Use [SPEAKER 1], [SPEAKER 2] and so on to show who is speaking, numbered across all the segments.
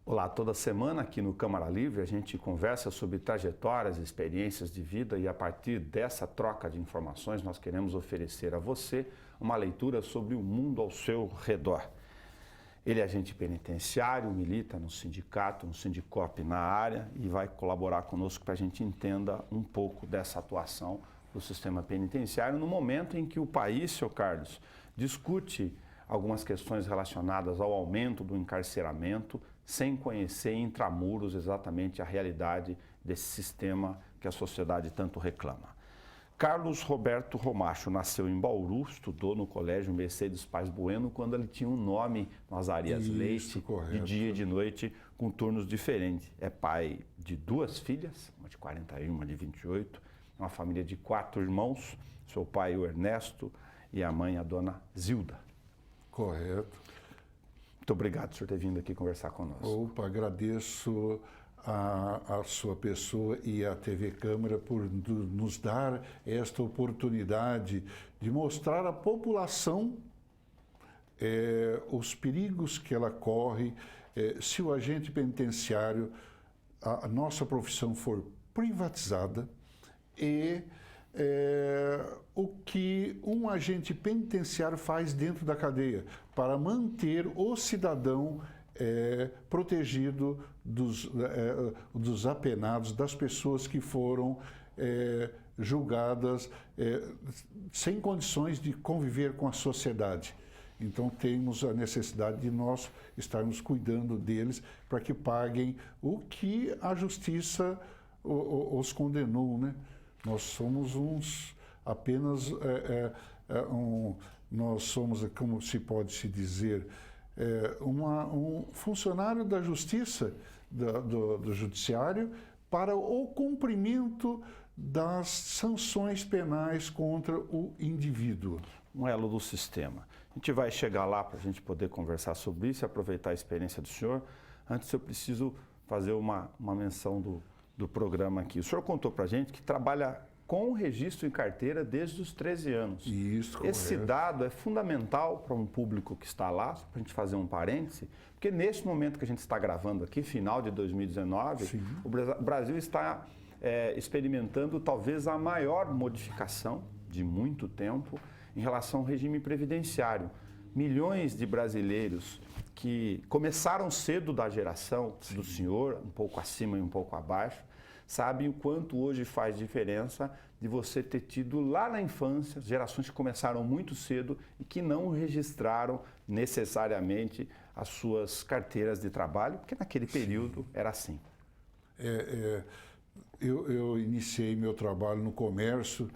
[SPEAKER 1] Olá, toda semana aqui no Câmara Livre a gente conversa sobre trajetórias, experiências de vida e a partir dessa troca de informações nós queremos oferecer a você uma leitura sobre o mundo ao seu redor. Ele é agente penitenciário, milita no sindicato, no Sindicop na área e vai colaborar conosco para a gente entenda um pouco dessa atuação do sistema penitenciário no momento em que o país, seu Carlos, discute algumas questões relacionadas ao aumento do encarceramento, sem conhecer intramuros exatamente a realidade desse sistema que a sociedade tanto reclama. Carlos Roberto Romacho nasceu em Bauru, estudou no Colégio Mercedes Paz Bueno, quando ele tinha um nome no Azarias Leite, de dia e de noite, com turnos diferentes. É pai de duas filhas, uma de 41, uma de 28, uma família de 4 irmãos, seu pai o Ernesto e a mãe a dona Zilda.
[SPEAKER 2] Correto.
[SPEAKER 1] Muito obrigado por senhor ter vindo aqui conversar conosco.
[SPEAKER 2] Opa, agradeço a sua pessoa e a TV Câmara por nos dar esta oportunidade de mostrar à população os perigos que ela corre se o agente penitenciário, a nossa profissão for privatizada e o que um agente penitenciário faz dentro da cadeia para manter o cidadão protegido dos apenados, das pessoas que foram julgadas sem condições de conviver com a sociedade. Então temos a necessidade de nós estarmos cuidando deles para que paguem o que a justiça os condenou, né? Nós somos nós somos, como se pode se dizer, um funcionário da justiça, do judiciário, para o cumprimento das sanções penais contra o indivíduo.
[SPEAKER 1] Um elo do sistema. A gente vai chegar lá para a gente poder conversar sobre isso e aproveitar a experiência do senhor. Antes eu preciso fazer uma menção do programa aqui. O senhor contou para a gente que trabalha com registro em carteira desde os 13 anos.
[SPEAKER 2] Isso,
[SPEAKER 1] esse dado é fundamental para um público que está lá, para a gente fazer um parêntese, porque nesse momento que a gente está gravando aqui, final de 2019, sim, o Brasil está experimentando talvez a maior modificação de muito tempo em relação ao regime previdenciário. Milhões de brasileiros que começaram cedo da geração do senhor, um pouco acima e um pouco abaixo, sabem o quanto hoje faz diferença de você ter tido lá na infância gerações que começaram muito cedo e que não registraram necessariamente as suas carteiras de trabalho, porque naquele período era assim.
[SPEAKER 2] Eu iniciei meu trabalho no comércio,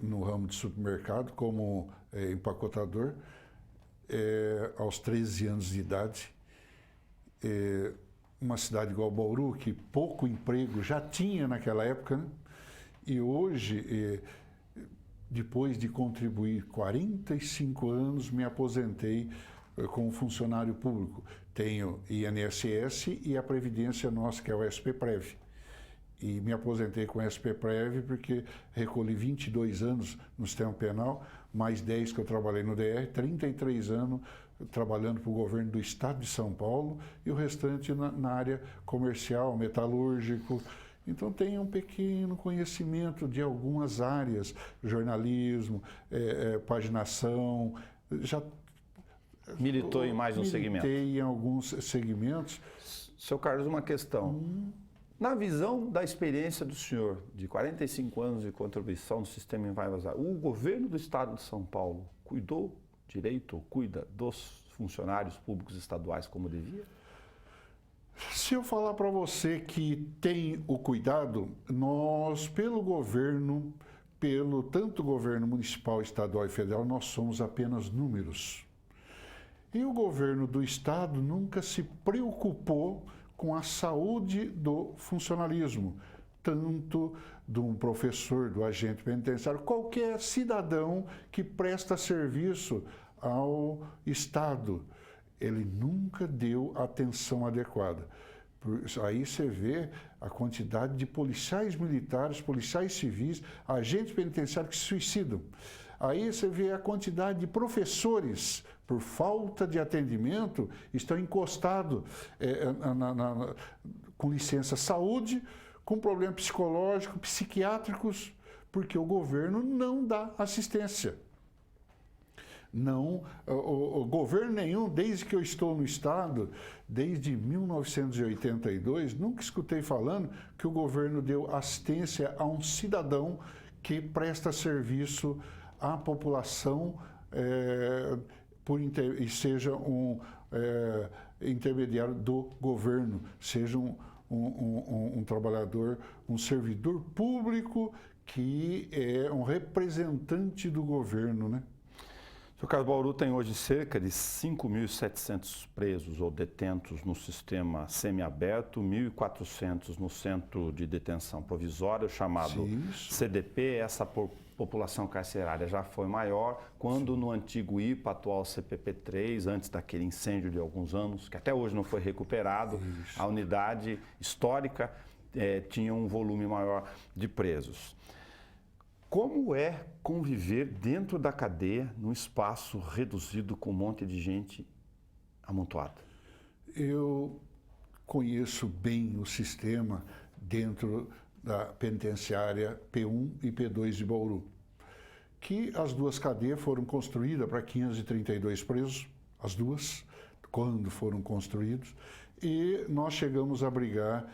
[SPEAKER 2] no ramo de supermercado, como empacotador, aos 13 anos de idade. Uma cidade igual Bauru, que pouco emprego já tinha naquela época, né? E hoje, depois de contribuir 45 anos, me aposentei como funcionário público. Tenho INSS e a Previdência nossa, que é o SPPrev. E me aposentei com a SPPrev porque recolhi 22 anos no sistema penal, mais 10 que eu trabalhei no DR, 33 anos trabalhando para o governo do estado de São Paulo e o restante na área comercial, metalúrgico. Então tenho um pequeno conhecimento de algumas áreas, jornalismo, paginação, já
[SPEAKER 1] militou em mais um segmento?
[SPEAKER 2] Militei em alguns segmentos.
[SPEAKER 1] Seu Carlos, uma questão. Na visão da experiência do senhor, de 45 anos de contribuição no sistema Invasar, o governo do estado de São Paulo cuidou direito ou cuida dos funcionários públicos estaduais como devia?
[SPEAKER 2] Se eu falar para você que tem o cuidado, nós, pelo governo, tanto governo municipal, estadual e federal, nós somos apenas números. E o governo do estado nunca se preocupou com a saúde do funcionalismo, tanto de um professor, do agente penitenciário, qualquer cidadão que presta serviço ao Estado. Ele nunca deu atenção adequada. Aí você vê a quantidade de policiais militares, policiais civis, agentes penitenciários que se suicidam. Aí você vê a quantidade de professores por falta de atendimento, estão encostados com licença saúde, com problema psicológico, psiquiátricos, porque o governo não dá assistência. Não, o governo nenhum, desde que eu estou no Estado, desde 1982, nunca escutei falando que o governo deu assistência a um cidadão que presta serviço à população e seja um intermediário do governo, seja um trabalhador, um servidor público que é um representante do governo, né?
[SPEAKER 1] O Carlos, Bauru tem hoje cerca de 5.700 presos ou detentos no sistema semiaberto, 1.400 no centro de detenção provisória, chamado CDP. Essa população carcerária já foi maior, quando no antigo IPA, atual CPP-3, antes daquele incêndio de alguns anos, que até hoje não foi recuperado, a unidade histórica tinha um volume maior de presos. Como é conviver dentro da cadeia, num espaço reduzido com um monte de gente amontoada?
[SPEAKER 2] Eu conheço bem o sistema dentro da penitenciária P1 e P2 de Bauru, que as duas cadeias foram construídas para 532 presos, as duas, quando foram construídos, e nós chegamos a abrigar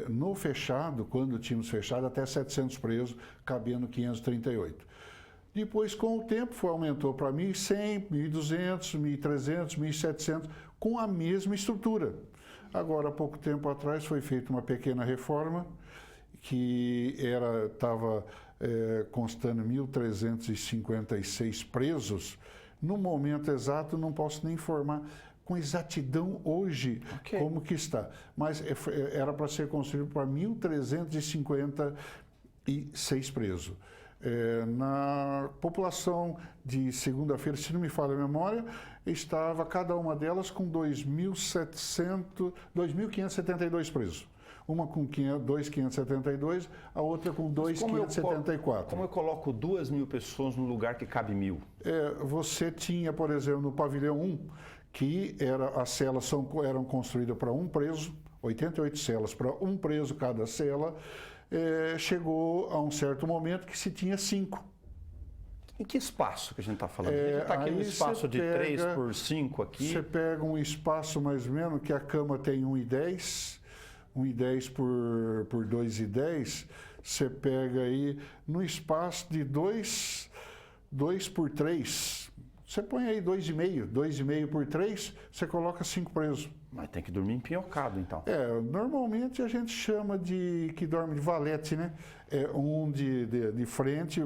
[SPEAKER 2] no fechado, quando tínhamos fechado, até 700 presos, cabendo 538. Depois, com o tempo, aumentou para 1.100, 1.200, 1.300, 1.700, com a mesma estrutura. Agora, há pouco tempo atrás, foi feita uma pequena reforma, que estava constando 1.356 presos. No momento exato, não posso nem informar com exatidão hoje como que está. Mas era para ser construído para 1.356 presos. Na população de segunda-feira, se não me falha a memória, estava cada uma delas com 2.572 presos. Uma com 2.572, a outra com 2.574.
[SPEAKER 1] Como eu coloco 2.000 pessoas no lugar que cabe 1.000?
[SPEAKER 2] Você tinha, por exemplo, no pavilhão 1, que as celas eram construídas para um preso, 88 celas para um preso cada cela, chegou a um certo momento que se tinha 5.
[SPEAKER 1] Em que espaço que a gente está falando? A gente está aqui no espaço de 3 por 5 aqui.
[SPEAKER 2] Você pega um espaço mais ou menos que a cama tem 1,10, 1,10 por 2,10, você pega aí no espaço de 2 por 3. Você põe aí 2,5 por 3, você coloca 5 presos.
[SPEAKER 1] Mas tem que dormir empinhocado, então.
[SPEAKER 2] Normalmente a gente chama que dorme de valete, né? Um de frente,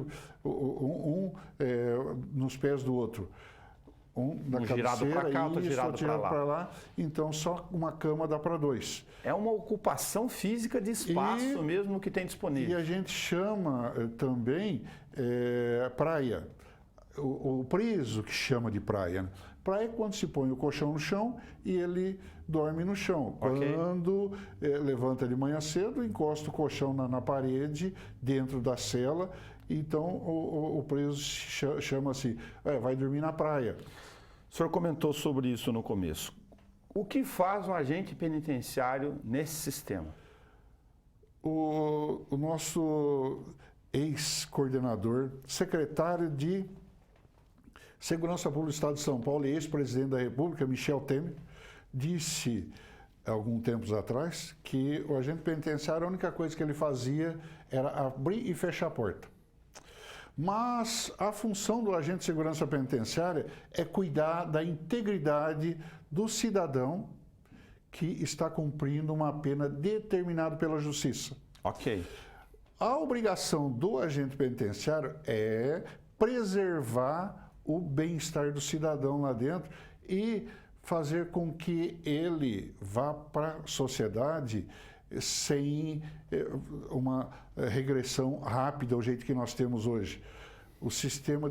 [SPEAKER 2] nos pés do outro. Um
[SPEAKER 1] girado para cá, outro girado
[SPEAKER 2] para lá. Então, só uma cama dá para 2.
[SPEAKER 1] É uma ocupação física de espaço mesmo que tem disponível.
[SPEAKER 2] E a gente chama também praia. O preso que chama de praia. Né? Praia é quando se põe o colchão no chão e ele dorme no chão. Quando levanta de manhã cedo, encosta o colchão na parede, dentro da cela. Então, o preso chama-se, vai dormir na praia.
[SPEAKER 1] O senhor comentou sobre isso no começo. O que faz um agente penitenciário nesse sistema?
[SPEAKER 2] O nosso ex-coordenador, secretário de Segurança Pública do Estado de São Paulo e ex-presidente da República, Michel Temer, disse, alguns tempos atrás, que o agente penitenciário, a única coisa que ele fazia era abrir e fechar a porta. Mas a função do agente de segurança penitenciária é cuidar da integridade do cidadão que está cumprindo uma pena determinada pela justiça. A obrigação do agente penitenciário é preservar o bem-estar do cidadão lá dentro e fazer com que ele vá para a sociedade sem uma regressão rápida ao jeito que nós temos hoje. O sistema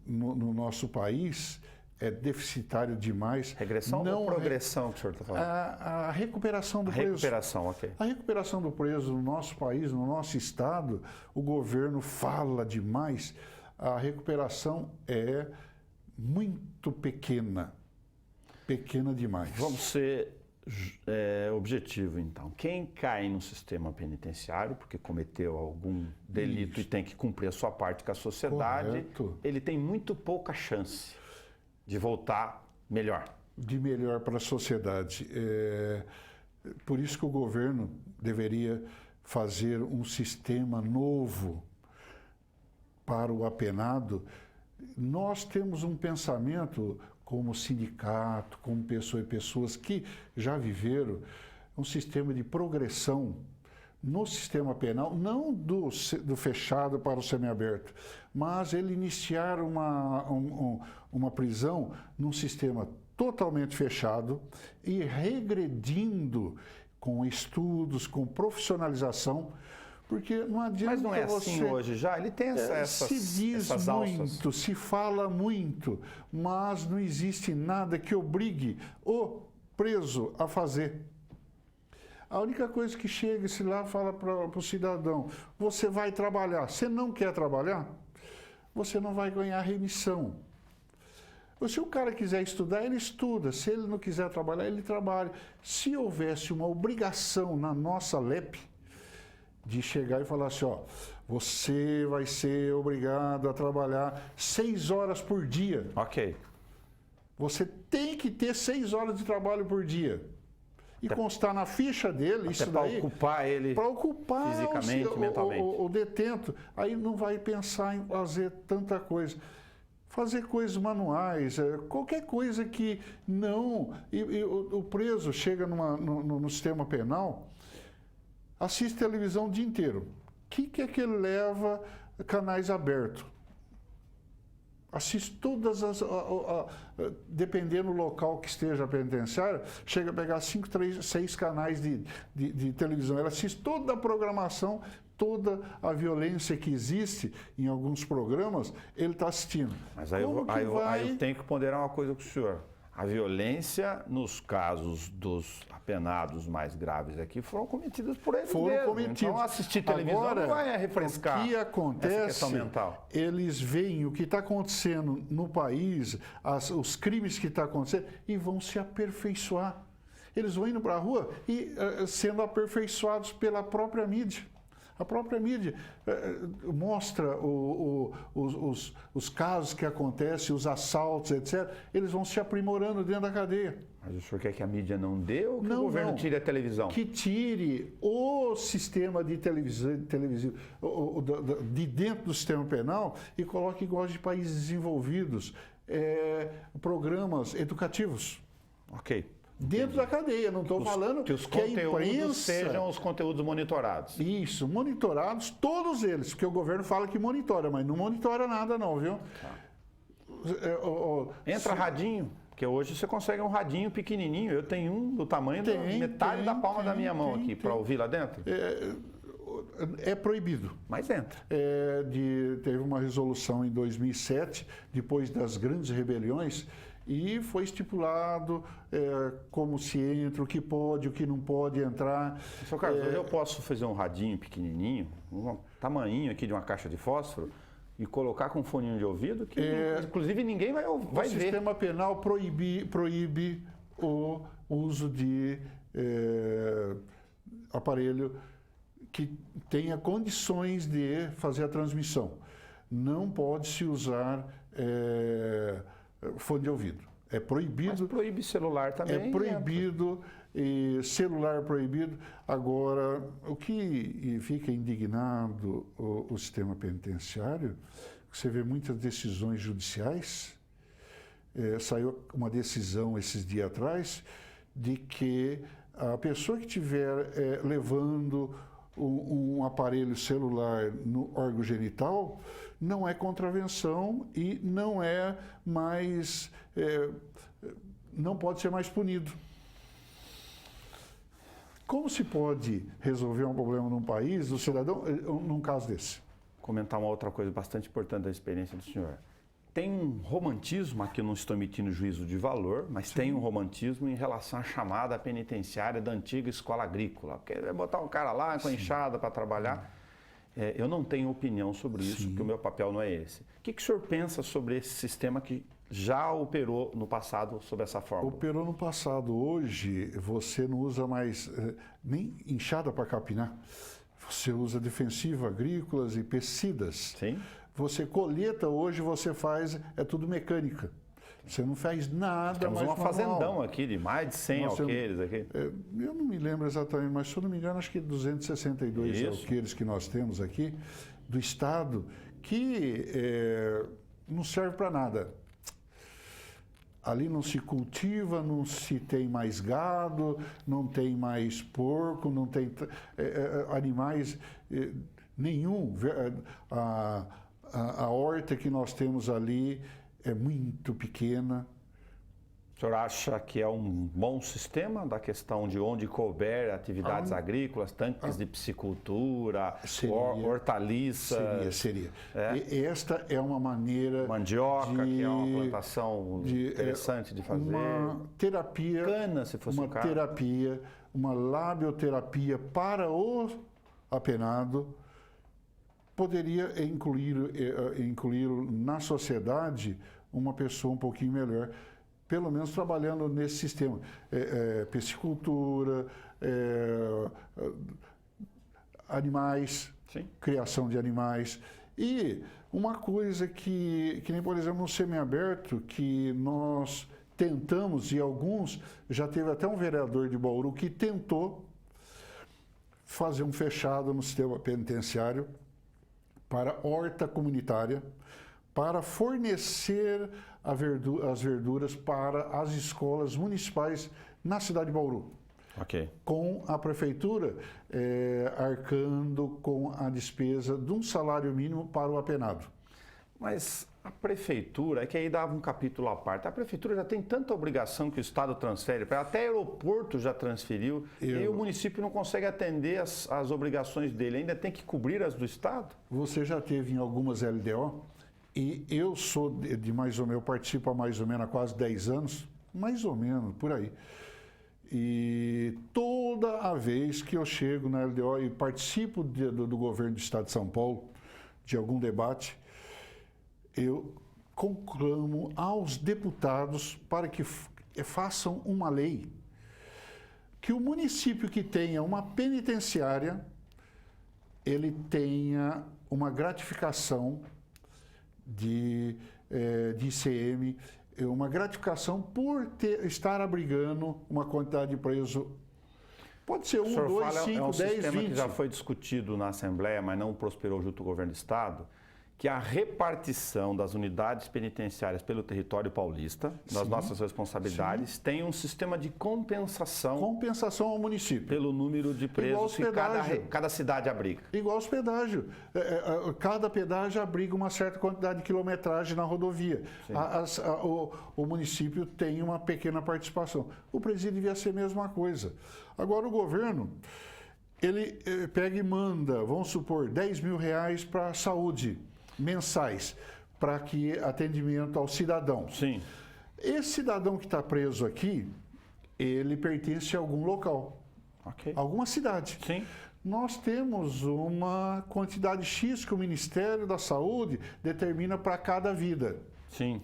[SPEAKER 2] no nosso país é deficitário demais.
[SPEAKER 1] Regressão ou progressão que o senhor está falando?
[SPEAKER 2] A recuperação do preso. A recuperação do preso no nosso país, no nosso estado, o governo fala demais. A recuperação é muito pequena. Pequena demais.
[SPEAKER 1] Vamos ser objetivo, então. Quem cai no sistema penitenciário porque cometeu algum delito e tem que cumprir a sua parte com a sociedade,
[SPEAKER 2] correto,
[SPEAKER 1] ele tem muito pouca chance de voltar melhor.
[SPEAKER 2] De melhor para a sociedade. Por isso que o governo deveria fazer um sistema novo para o apenado. Nós temos um pensamento como sindicato, como pessoas que já viveram um sistema de progressão no sistema penal, não do fechado para o semiaberto, mas ele iniciar uma prisão num sistema totalmente fechado e regredindo com estudos, com profissionalização, porque não adianta.
[SPEAKER 1] Mas não é assim hoje já? Ele tem
[SPEAKER 2] se diz
[SPEAKER 1] essas
[SPEAKER 2] muito, se fala muito, mas não existe nada que obrigue o preso a fazer. A única coisa que chega-se lá fala para o cidadão: você vai trabalhar. Se não quer trabalhar, você não vai ganhar remissão. Se o cara quiser estudar, ele estuda. Se ele não quiser trabalhar, ele trabalha. Se houvesse uma obrigação na nossa LEP de chegar e falar assim, ó, você vai ser obrigado a trabalhar 6 horas por dia.
[SPEAKER 1] Ok.
[SPEAKER 2] Você tem que ter 6 horas de trabalho por dia. E constar na ficha dele, isso daí...
[SPEAKER 1] Para ocupar fisicamente, mentalmente.
[SPEAKER 2] O detento. Aí não vai pensar em fazer tanta coisa. Fazer coisas manuais, qualquer coisa que não... o preso chega no sistema penal, assiste televisão o dia inteiro. O que é que ele leva canais abertos? Assiste todas as... dependendo do local que esteja a penitenciária, chega a pegar 5, 6 canais de televisão. Ele assiste toda a programação, toda a violência que existe em alguns programas, ele está assistindo.
[SPEAKER 1] Mas aí eu tenho que ponderar uma coisa com o senhor. A violência, nos casos dos apenados mais graves aqui, foram cometidas por eles mesmos. Então, assistir televisão agora, não vai refrescar
[SPEAKER 2] o que acontece,
[SPEAKER 1] essa questão mental.
[SPEAKER 2] Eles veem o que está acontecendo no país, os crimes que estão acontecendo, e vão se aperfeiçoar. Eles vão indo para a rua e sendo aperfeiçoados pela própria mídia. A própria mídia mostra os casos que acontecem, os assaltos, etc. Eles vão se aprimorando dentro da cadeia.
[SPEAKER 1] Mas o senhor quer que a mídia não dê ou que o governo tire a televisão?
[SPEAKER 2] Que tire o sistema de televisivo de dentro do sistema penal e coloque igual de países desenvolvidos, programas educativos.
[SPEAKER 1] Ok.
[SPEAKER 2] Dentro da cadeia, não estou falando
[SPEAKER 1] que os conteúdos sejam os conteúdos monitorados.
[SPEAKER 2] Isso, monitorados, todos eles, porque o governo fala que monitora, mas não monitora nada não, viu?
[SPEAKER 1] Tá. Entra radinho, porque hoje você consegue um radinho pequenininho, eu tenho um do tamanho da metade da palma da minha mão aqui, para ouvir lá dentro.
[SPEAKER 2] É proibido.
[SPEAKER 1] Mas entra.
[SPEAKER 2] Teve uma resolução em 2007, depois das grandes rebeliões, e foi estipulado como se entra, o que pode, o que não pode entrar.
[SPEAKER 1] Seu Carlos, eu posso fazer um radinho pequenininho, um tamanhinho aqui de uma caixa de fósforo, e colocar com um foninho de ouvido, que inclusive ninguém vai ver.
[SPEAKER 2] O sistema penal proíbe o uso de aparelho que tenha condições de fazer a transmissão. Não pode se usar fone de ouvido. É proibido.
[SPEAKER 1] Mas proíbe celular também.
[SPEAKER 2] É proibido, e celular proibido. Agora, o que fica indignado o sistema penitenciário, você vê muitas decisões judiciais, saiu uma decisão esses dias atrás, de que a pessoa que estiver levando um aparelho celular no órgão genital não é contravenção e não é mais, não pode ser mais punido. Como se pode resolver um problema num país, do cidadão, num caso desse?
[SPEAKER 1] Comentar uma outra coisa bastante importante da experiência do senhor. Tem um romantismo, aqui eu não estou emitindo juízo de valor, mas tem um romantismo em relação à chamada penitenciária da antiga escola agrícola. Porque vai botar um cara lá com a enxada para trabalhar. Eu não tenho opinião sobre isso, porque o meu papel não é esse. O que o senhor pensa sobre esse sistema que já operou no passado sob essa forma?
[SPEAKER 2] Operou no passado. Hoje você não usa mais nem enxada para capinar. Você usa defensivo agrícolas e pesticidas.
[SPEAKER 1] Sim.
[SPEAKER 2] Você colheita hoje, você faz, é tudo mecânica. Você não faz nada
[SPEAKER 1] Temos
[SPEAKER 2] mais
[SPEAKER 1] uma
[SPEAKER 2] manual.
[SPEAKER 1] fazendão aqui de mais de 100 alqueires aqui.
[SPEAKER 2] Eu não me lembro exatamente, mas se eu não me engano, acho que 262 alqueires que nós temos aqui do estado, que não serve para nada. Ali não se cultiva, não se tem mais gado, não tem mais porco, não tem animais nenhum. A horta que nós temos ali é muito pequena.
[SPEAKER 1] O senhor acha que é um bom sistema da questão de onde couber atividades agrícolas, tanques de piscicultura, hortaliças?
[SPEAKER 2] Seria. E esta é uma maneira...
[SPEAKER 1] Mandioca, que é uma plantação interessante de fazer.
[SPEAKER 2] Uma terapia...
[SPEAKER 1] Cana, se fosse o caso.
[SPEAKER 2] Uma terapia, uma labioterapia para o apenado, poderia incluir na sociedade uma pessoa um pouquinho melhor, pelo menos trabalhando nesse sistema. Piscicultura, animais,
[SPEAKER 1] sim,
[SPEAKER 2] criação de animais. E uma coisa que nem, por exemplo, no semiaberto, que nós tentamos, e alguns, já teve até um vereador de Bauru que tentou fazer um fechado no sistema penitenciário para horta comunitária, para fornecer as verduras para as escolas municipais na cidade de Bauru.
[SPEAKER 1] Ok.
[SPEAKER 2] Com a prefeitura arcando com a despesa de um salário mínimo para o apenado.
[SPEAKER 1] Mas a prefeitura, é que aí dava um capítulo à parte, a prefeitura já tem tanta obrigação que o Estado transfere, até aeroporto já transferiu, e o município não consegue atender as obrigações dele, ainda tem que cobrir as do Estado?
[SPEAKER 2] Você já teve em algumas LDO, e eu sou de mais ou menos, eu participo há mais ou menos há quase 10 anos, mais ou menos, por aí. E toda a vez que eu chego na LDO e participo do governo do Estado de São Paulo, de algum debate, eu conclamo aos deputados para que façam uma lei que o município que tenha uma penitenciária, ele tenha uma gratificação de ICM, uma gratificação por estar abrigando uma quantidade de preso. Pode ser 1, 2, 5, 10, 20. É um sistema
[SPEAKER 1] que já foi discutido na Assembleia, mas não prosperou junto ao governo do Estado, que a repartição das unidades penitenciárias pelo território paulista, das nossas responsabilidades, tem um sistema de compensação.
[SPEAKER 2] Compensação ao município.
[SPEAKER 1] Pelo número de presos que cada cidade abriga.
[SPEAKER 2] Igual hospedagem. Cada pedágio abriga uma certa quantidade de quilometragem na rodovia. O município tem uma pequena participação. O presídio devia ser a mesma coisa. Agora o governo, ele pega e manda, vamos supor, R$10 mil para a saúde, mensais, para que atendimento ao cidadão.
[SPEAKER 1] Sim.
[SPEAKER 2] Esse cidadão que está preso aqui, ele pertence a algum local, alguma cidade.
[SPEAKER 1] Sim.
[SPEAKER 2] Nós temos uma quantidade X que o Ministério da Saúde determina para cada vida.
[SPEAKER 1] Sim.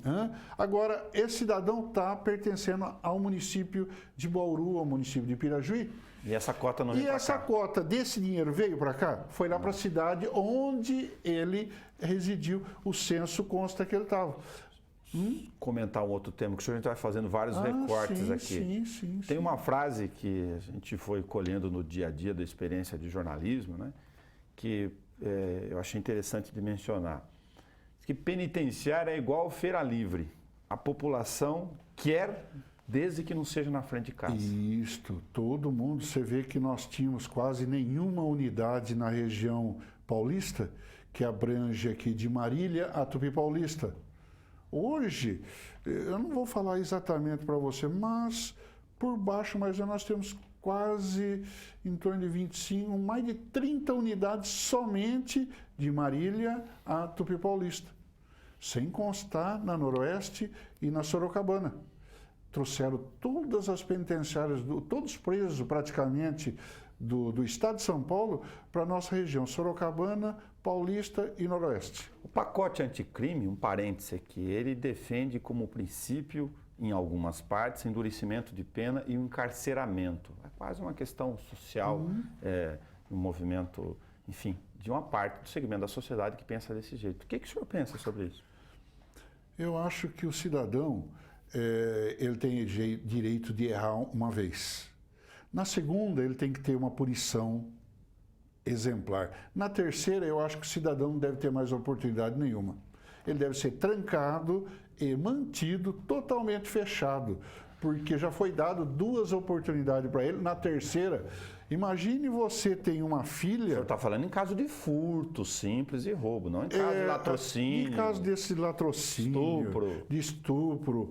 [SPEAKER 2] Agora, esse cidadão está pertencendo ao município de Bauru, ao município de Pirajuí.
[SPEAKER 1] E essa cota não veio para cá?
[SPEAKER 2] E essa cota desse dinheiro veio para cá? Foi lá para a cidade onde ele residiu. O censo consta que ele estava.
[SPEAKER 1] Comentar um outro tema, que o senhor vai fazendo vários recortes aqui.
[SPEAKER 2] Sim.
[SPEAKER 1] Tem uma frase que a gente foi colhendo no dia a dia da experiência de jornalismo, né, que eu achei interessante de mencionar. Que penitenciária é igual feira livre. A população quer, desde que não seja na frente de casa.
[SPEAKER 2] Isto, todo mundo. Você vê que nós tínhamos quase nenhuma unidade na região paulista, que abrange aqui de Marília a Tupi Paulista. Hoje, eu não vou falar exatamente para você, mas por baixo, mas nós temos quase em torno de 25, mais de 30 unidades somente de Marília a Tupi Paulista, sem constar na Noroeste e na Sorocabana. Trouxeram todas as penitenciárias, todos presos praticamente do estado de São Paulo para a nossa região, Sorocabana, Paulista e Noroeste.
[SPEAKER 1] O pacote anticrime, um parêntese aqui, ele defende como princípio, em algumas partes, endurecimento de pena e o encarceramento. É quase uma questão social, um movimento, enfim, de uma parte do segmento da sociedade que pensa desse jeito. O que o senhor pensa sobre isso?
[SPEAKER 2] Eu acho que o cidadão, ele tem direito de errar uma vez. Na segunda, ele tem que ter uma punição exemplar. Na terceira, eu acho que o cidadão não deve ter mais oportunidade nenhuma. Ele deve ser trancado e mantido totalmente fechado, porque já foi dado 2 oportunidades para ele. Na terceira, imagine você tem uma filha... O
[SPEAKER 1] senhor está falando em caso de furto simples e roubo, não em caso de latrocínio.
[SPEAKER 2] Em caso desse latrocínio, de estupro,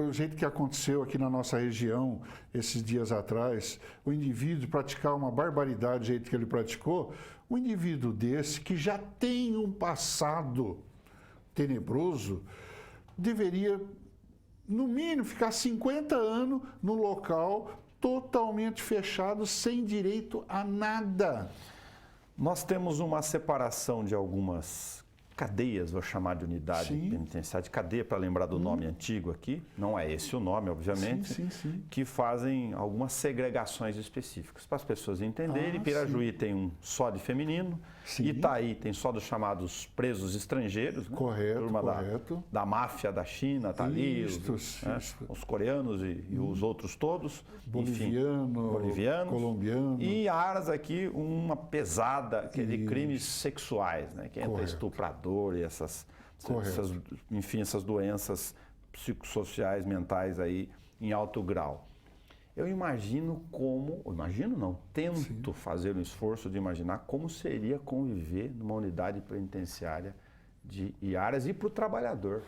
[SPEAKER 2] o jeito que aconteceu aqui na nossa região esses dias atrás, o indivíduo praticar uma barbaridade do jeito que ele praticou, um indivíduo desse que já tem um passado tenebroso, deveria, no mínimo, ficar 50 anos no local totalmente fechado, sem direito a nada.
[SPEAKER 1] Nós temos uma separação de algumas cadeias, vou chamar de unidade penitenciária, de cadeia, para lembrar do nome antigo aqui, não é esse o nome, obviamente, que fazem algumas segregações específicas. Para as pessoas entenderem, Pirajuí tem um só de feminino, Itaí tem só dos chamados presos estrangeiros, né?
[SPEAKER 2] Correto.
[SPEAKER 1] Da máfia da China, está ali, os coreanos e os outros todos,
[SPEAKER 2] boliviano, colombiano.
[SPEAKER 1] E Aras aqui uma pesada de crimes sexuais, né? Que entra estuprador e essas doenças psicossociais, mentais aí em alto grau. Eu tento fazer um esforço de imaginar como seria conviver numa unidade penitenciária de Iaras e para o trabalhador.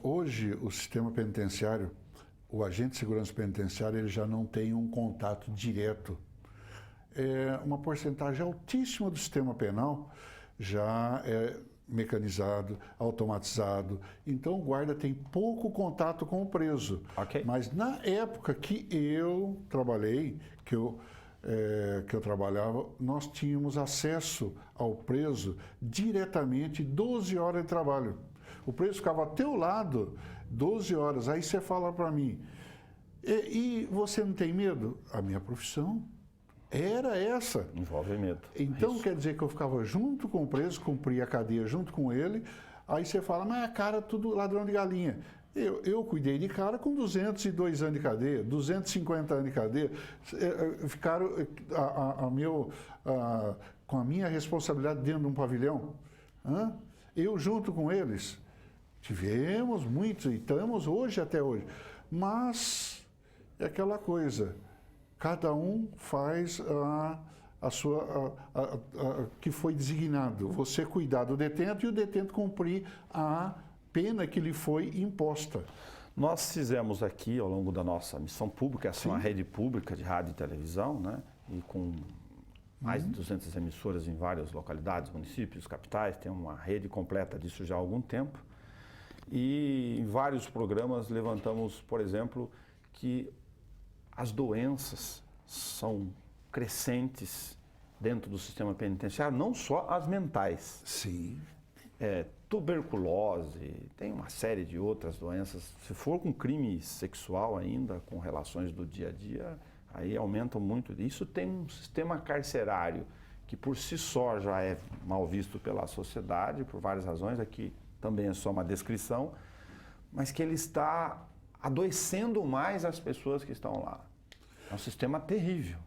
[SPEAKER 2] Hoje, o sistema penitenciário, o agente de segurança penitenciária, ele já não tem um contato direto. Uma porcentagem altíssima do sistema penal já é mecanizado, automatizado. Então, o guarda tem pouco contato com o preso. Mas na época que eu trabalhei, que eu trabalhava, nós tínhamos acesso ao preso diretamente 12 horas de trabalho. O preso ficava ao teu lado 12 horas. Aí você fala para mim, e você não tem medo? A minha profissão era essa.
[SPEAKER 1] Envolve medo.
[SPEAKER 2] Então, quer dizer que eu ficava junto com o preso, cumpria a cadeia junto com ele. Aí você fala, mas a cara tudo ladrão de galinha. Eu cuidei de cara com 202 anos de cadeia, 250 anos de cadeia. Ficaram com a minha responsabilidade dentro de um pavilhão. Eu junto com eles. Tivemos muitos e estamos hoje até hoje. Mas é aquela coisa... Cada um faz a sua que foi designado. Você cuidar do detento e o detento cumprir a pena que lhe foi imposta.
[SPEAKER 1] Nós fizemos aqui, ao longo da nossa missão pública, essa é uma rede pública de rádio e televisão, né? E com mais de 200 emissoras em várias localidades, municípios, capitais, tem uma rede completa disso já há algum tempo. E em vários programas levantamos, por exemplo, que as doenças são crescentes dentro do sistema penitenciário, não só as mentais.
[SPEAKER 2] Sim.
[SPEAKER 1] Tuberculose, tem uma série de outras doenças. Se for com crime sexual ainda, com relações do dia a dia, aí aumentam muito. Isso tem um sistema carcerário que por si só já é mal visto pela sociedade, por várias razões, aqui também é só uma descrição, mas que ele está adoecendo mais as pessoas que estão lá. É um sistema terrível.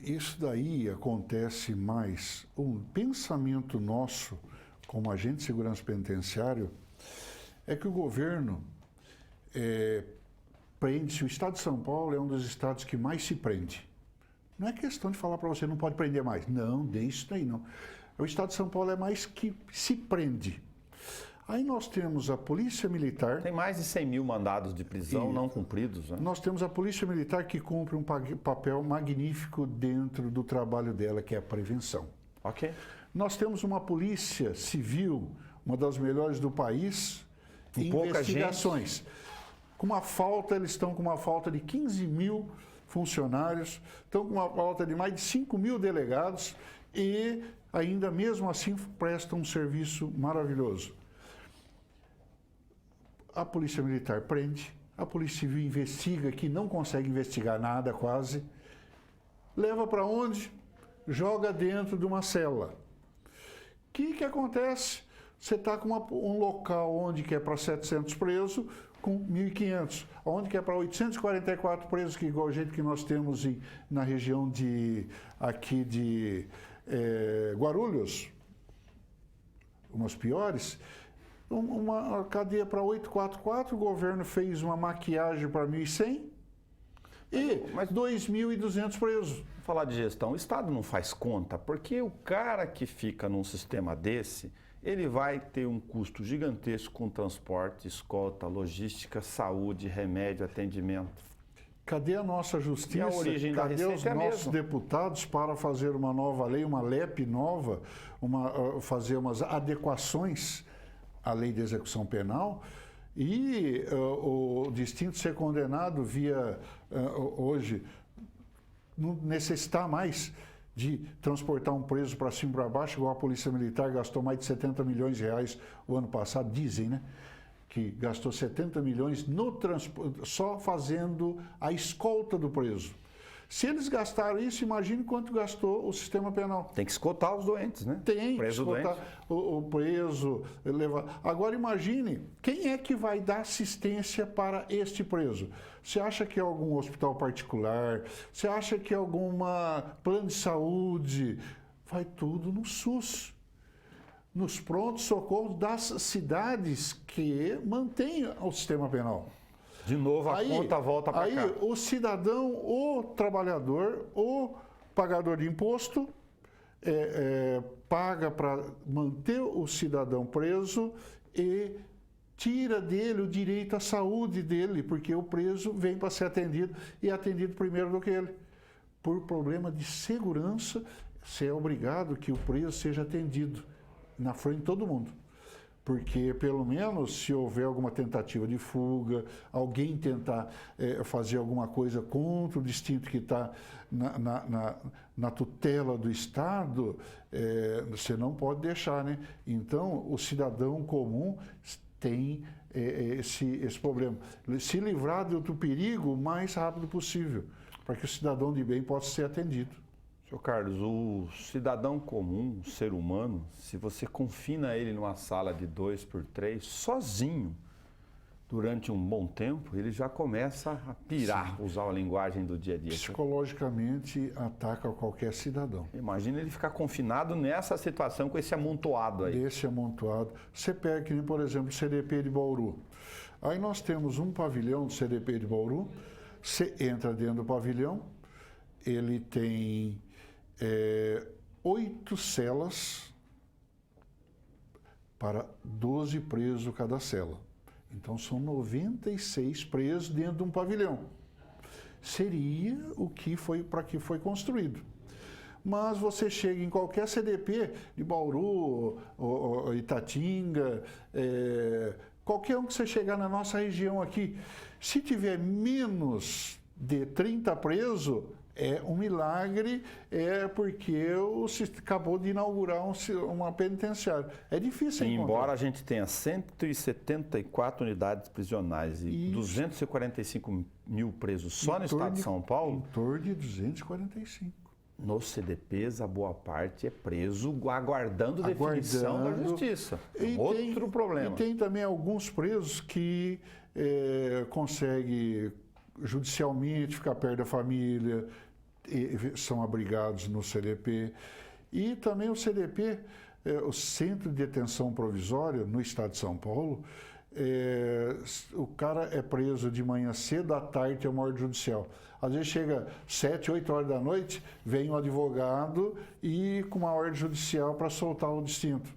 [SPEAKER 2] Isso daí acontece mais. Um pensamento nosso, como agente de segurança penitenciário, é que o governo prende-se. O estado de São Paulo é um dos estados que mais se prende. Não é questão de falar para você, não pode prender mais. Não, deixa isso aí não. O estado de São Paulo é mais que se prende. Aí nós temos a Polícia Militar...
[SPEAKER 1] Tem mais de 100 mil mandados de prisão não cumpridos, né?
[SPEAKER 2] Nós temos a Polícia Militar que cumpre um papel magnífico dentro do trabalho dela, que é a prevenção. Nós temos uma Polícia Civil, uma das melhores do país, em investigações. Com uma falta, eles estão com uma falta de 15 mil funcionários, estão com uma pauta de mais de 5 mil delegados e ainda mesmo assim prestam um serviço maravilhoso. A Polícia Militar prende, a Polícia Civil investiga, que não consegue investigar nada quase, leva para onde? Joga dentro de uma cela. O que acontece? Você está com um local onde que é para 700 presos, com 1.500. Onde que é para 844 presos, que igual o jeito que nós temos na região aqui de Guarulhos, umas piores. Uma cadeia para 844, o governo fez uma maquiagem para 1.100 e 2.200 presos.
[SPEAKER 1] Vou falar de gestão, o Estado não faz conta, porque o cara que fica num sistema desse, ele vai ter um custo gigantesco com transporte, escolta, logística, saúde, remédio, atendimento.
[SPEAKER 2] Cadê a nossa justiça?
[SPEAKER 1] E a origem da
[SPEAKER 2] Cadê os
[SPEAKER 1] receita
[SPEAKER 2] nossos deputados para fazer uma nova lei, uma LEP nova, fazer umas adequações à lei de execução penal e o distinto ser condenado via hoje não necessitar mais de transportar um preso para cima e para baixo, igual a Polícia Militar gastou mais de 70 milhões de reais o ano passado, dizem, né? Que gastou 70 milhões no só fazendo a escolta do preso. Se eles gastaram isso, imagine quanto gastou o sistema penal.
[SPEAKER 1] Tem que escoltar os doentes, né?
[SPEAKER 2] Tem que escoltar o preso. Levar. Agora imagine, quem é que vai dar assistência para este preso? Você acha que é algum hospital particular? Você acha que é alguma plano de saúde? Vai tudo no SUS. Nos prontos-socorros das cidades que mantêm o sistema penal.
[SPEAKER 1] De novo, a conta volta para cá.
[SPEAKER 2] Aí o cidadão, o trabalhador, o pagador de imposto, paga para manter o cidadão preso e tira dele o direito à saúde dele, porque o preso vem para ser atendido e é atendido primeiro do que ele. Por problema de segurança, você é obrigado que o preso seja atendido na frente de todo mundo. Porque, pelo menos, se houver alguma tentativa de fuga, alguém tentar fazer alguma coisa contra o distinto que está na tutela do Estado, você não pode deixar, né? Então, o cidadão comum tem esse problema. Se livrar do perigo o mais rápido possível, para que o cidadão de bem possa ser atendido.
[SPEAKER 1] Senhor Carlos, o cidadão comum, o ser humano, se você confina ele numa sala de 2x3, sozinho, durante um bom tempo, ele já começa a pirar, usar a linguagem do dia a dia.
[SPEAKER 2] Psicologicamente ataca qualquer cidadão.
[SPEAKER 1] Imagina ele ficar confinado nessa situação com esse amontoado aí.
[SPEAKER 2] Esse amontoado. Você pega, que nem, por exemplo, o CDP de Bauru. Aí nós temos um pavilhão do CDP de Bauru, você entra dentro do pavilhão, ele tem 8 celas para 12 presos cada cela. Então são 96 presos dentro de um pavilhão. Seria o que foi para que foi construído. Mas você chega em qualquer CDP de Bauru, Itatinga, qualquer um que você chegar na nossa região aqui, se tiver menos de 30 presos, é um milagre, porque acabou de inaugurar uma penitenciária. É difícil encontrar.
[SPEAKER 1] Embora a gente tenha 174 unidades prisionais e 245 mil presos só no estado de São Paulo...
[SPEAKER 2] Em torno de 245.
[SPEAKER 1] Nos CDPs, a boa parte é preso aguardando definição da justiça. Outro problema.
[SPEAKER 2] E tem também alguns presos que conseguem judicialmente ficar perto da família, são abrigados no CDP. E também o CDP, o Centro de Detenção Provisória, no estado de São Paulo, o cara é preso de manhã cedo, à tarde tem uma ordem judicial. Às vezes chega 7, 8 horas da noite, vem um advogado e com uma ordem judicial para soltar o distinto.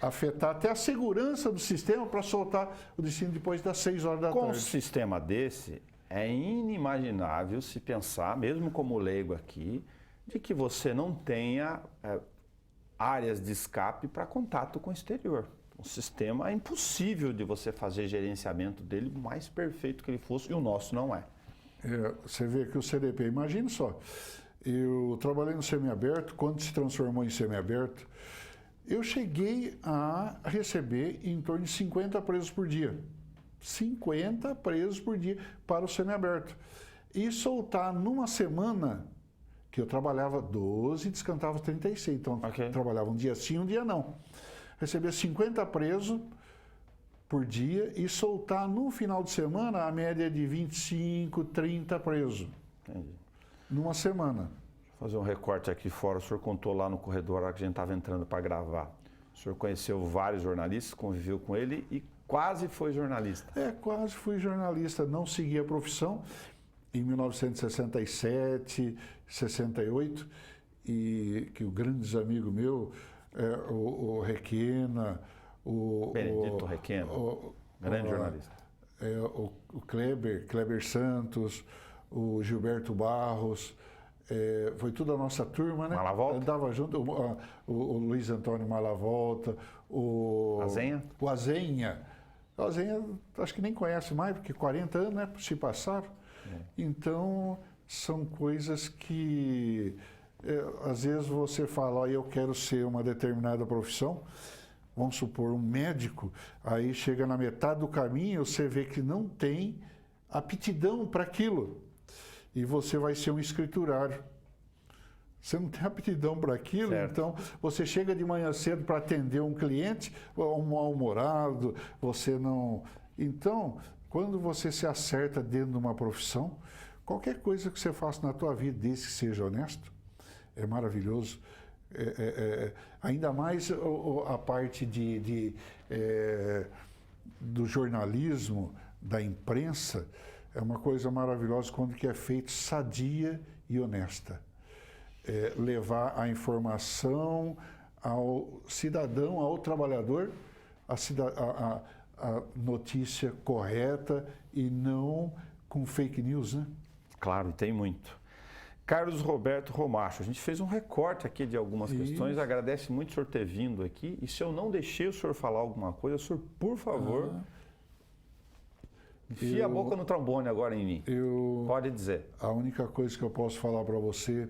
[SPEAKER 2] Afetar até a segurança do sistema para soltar o distinto depois das 6 horas da tarde.
[SPEAKER 1] Com um sistema desse, é inimaginável se pensar, mesmo como leigo aqui, de que você não tenha áreas de escape para contato com o exterior. O sistema é impossível de você fazer gerenciamento dele o mais perfeito que ele fosse, e o nosso não é.
[SPEAKER 2] Você vê que o CDP, imagine só, eu trabalhei no semiaberto, quando se transformou em semiaberto, eu cheguei a receber em torno de 50 presos por dia. 50 presos por dia para o semiaberto. E soltar numa semana, que eu trabalhava 12 e descantava 36, então trabalhava um dia sim, um dia não. Receber 50 presos por dia e soltar no final de semana a média de 25, 30 presos.
[SPEAKER 1] Entendi.
[SPEAKER 2] Numa semana.
[SPEAKER 1] Vou fazer um recorte aqui fora. O senhor contou lá no corredor, a que a gente estava entrando para gravar. O senhor conheceu vários jornalistas, conviveu com ele e quase foi jornalista.
[SPEAKER 2] Quase fui jornalista. Não segui a profissão em 1967, 68, e que o grandes amigo meu, o Requena,
[SPEAKER 1] Benedito Requena, grande jornalista.
[SPEAKER 2] O Kleber Santos, o Gilberto Barros, foi tudo a nossa turma, né?
[SPEAKER 1] Malavolta?
[SPEAKER 2] Andava junto, o Luiz Antônio Malavolta,
[SPEAKER 1] Azenha?
[SPEAKER 2] O Azenha. O Azenha, acho que nem conhece mais, porque 40 anos, né, se passaram. Então, são coisas que, às vezes você fala, eu quero ser uma determinada profissão, vamos supor, um médico, aí chega na metade do caminho, você vê que não tem aptidão para aquilo. E você vai ser um escriturário. Você não tem aptidão para aquilo, certo. Então você chega de manhã cedo para atender um cliente, um mal-humorado, você não... Então, quando você se acerta dentro de uma profissão, qualquer coisa que você faça na tua vida, desde que seja honesto, é maravilhoso. Ainda mais a parte do jornalismo, da imprensa, é uma coisa maravilhosa quando que é feito sadia e honesta. Levar a informação ao cidadão, ao trabalhador, a notícia correta e não com fake news, né?
[SPEAKER 1] Claro, e tem muito. Carlos Roberto Romacho, a gente fez um recorte aqui de algumas questões, agradece muito o senhor ter vindo aqui, e se eu não deixei o senhor falar alguma coisa, o senhor, por favor, enfia a boca no trombone agora em mim. Pode dizer.
[SPEAKER 2] A única coisa que eu posso falar para você,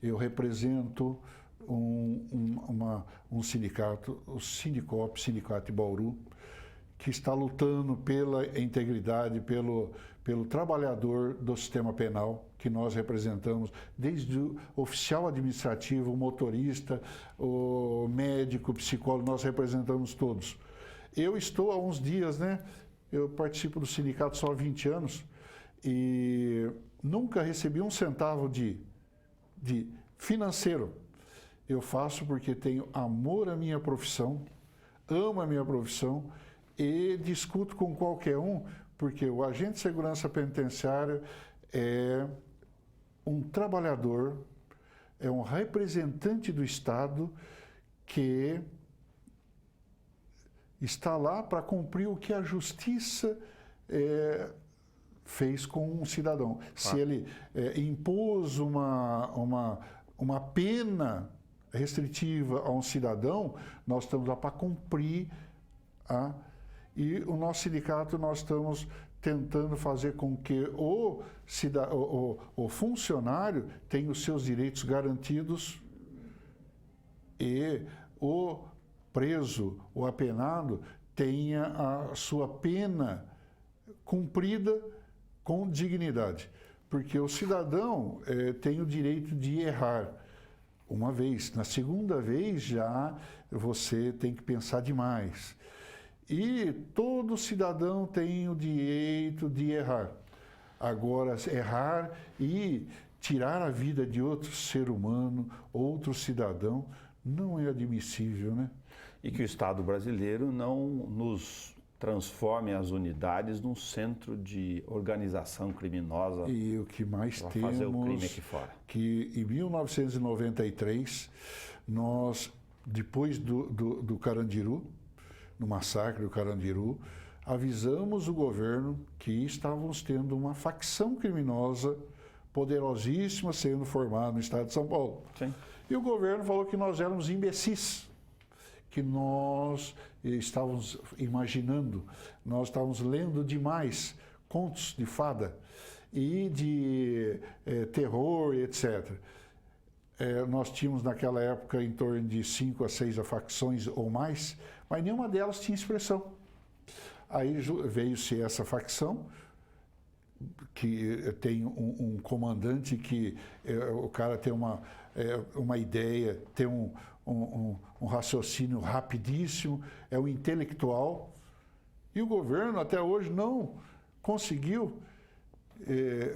[SPEAKER 2] eu represento um sindicato, o Sindicop, Sindicato de Bauru, que está lutando pela integridade, pelo trabalhador do sistema penal, que nós representamos, desde o oficial administrativo, o motorista, o médico, o psicólogo, nós representamos todos. Eu estou há uns dias, né? Eu participo do sindicato só há 20 anos e nunca recebi um centavo de financeiro. Eu faço porque tenho amor à minha profissão, amo a minha profissão e discuto com qualquer um, porque o agente de segurança penitenciária é um trabalhador, é um representante do Estado que está lá para cumprir o que a justiça fez com um cidadão. Se ele impôs uma pena restritiva a um cidadão, nós estamos lá para cumprir e o nosso sindicato, nós estamos tentando fazer com que o funcionário tenha os seus direitos garantidos e o preso, o apenado, tenha a sua pena cumprida com dignidade. Porque o cidadão tem o direito de errar uma vez. Na segunda vez, já você tem que pensar demais. E todo cidadão tem o direito de errar. Agora, errar e tirar a vida de outro ser humano, outro cidadão, não é admissível, né?
[SPEAKER 1] E que o Estado brasileiro não nos transforme as unidades num centro de organização criminosa.
[SPEAKER 2] E o que mais temos,
[SPEAKER 1] fazer o crime aqui fora.
[SPEAKER 2] Que em 1993, nós, depois do Carandiru, no massacre do Carandiru, avisamos o governo que estávamos tendo uma facção criminosa poderosíssima sendo formada no estado de São Paulo.
[SPEAKER 1] Sim.
[SPEAKER 2] E o governo falou que nós éramos imbecis, que nós estávamos imaginando, nós estávamos lendo demais contos de fada e de terror, etc. Nós tínhamos naquela época em torno de 5 a 6 facções ou mais, mas nenhuma delas tinha expressão. Aí veio-se essa facção, que tem um comandante que o cara tem uma ideia, tem um raciocínio rapidíssimo, é um intelectual, e o governo até hoje não conseguiu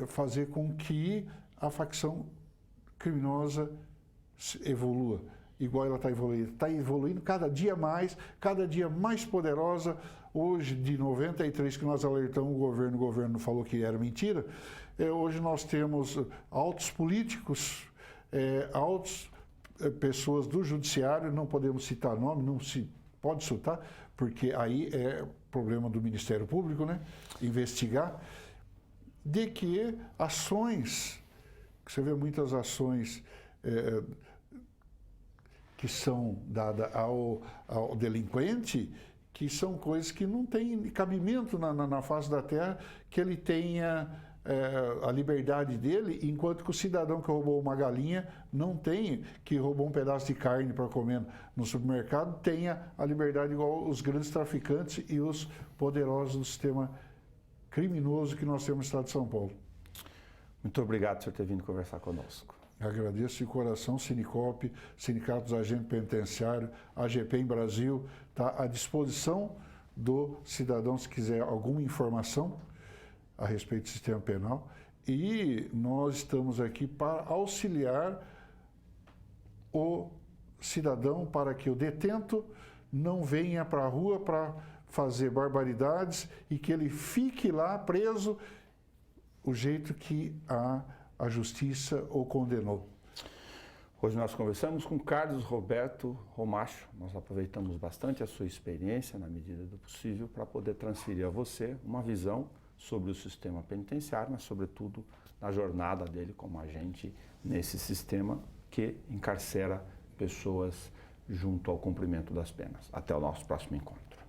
[SPEAKER 2] fazer com que a facção criminosa evolua, igual ela está evoluindo. Está evoluindo cada dia mais poderosa. Hoje, de 93, que nós alertamos o governo falou que era mentira, hoje nós temos altos políticos, altos pessoas do judiciário, não podemos citar nome, não se pode citar, porque aí é problema do Ministério Público, né? Investigar, de que ações, você vê muitas ações que são dadas ao delinquente, que são coisas que não têm cabimento na face da terra, que ele tenha a liberdade dele, enquanto que o cidadão que roubou uma galinha não tem, que roubou um pedaço de carne para comer no supermercado, tenha a liberdade igual os grandes traficantes e os poderosos do sistema criminoso que nós temos no estado de São Paulo.
[SPEAKER 1] Muito obrigado por ter vindo conversar conosco.
[SPEAKER 2] Agradeço de coração, Sinicop, Sindicato dos Agentes Penitenciários, AGP em Brasil, está à disposição do cidadão se quiser alguma informação a respeito do sistema penal. E nós estamos aqui para auxiliar o cidadão para que o detento não venha para a rua para fazer barbaridades e que ele fique lá preso o jeito que a justiça o condenou.
[SPEAKER 1] Hoje nós conversamos com Carlos Roberto Romacho. Nós aproveitamos bastante a sua experiência, na medida do possível, para poder transferir a você uma visão sobre o sistema penitenciário, mas, sobretudo, na jornada dele como agente nesse sistema que encarcera pessoas junto ao cumprimento das penas. Até o nosso próximo encontro.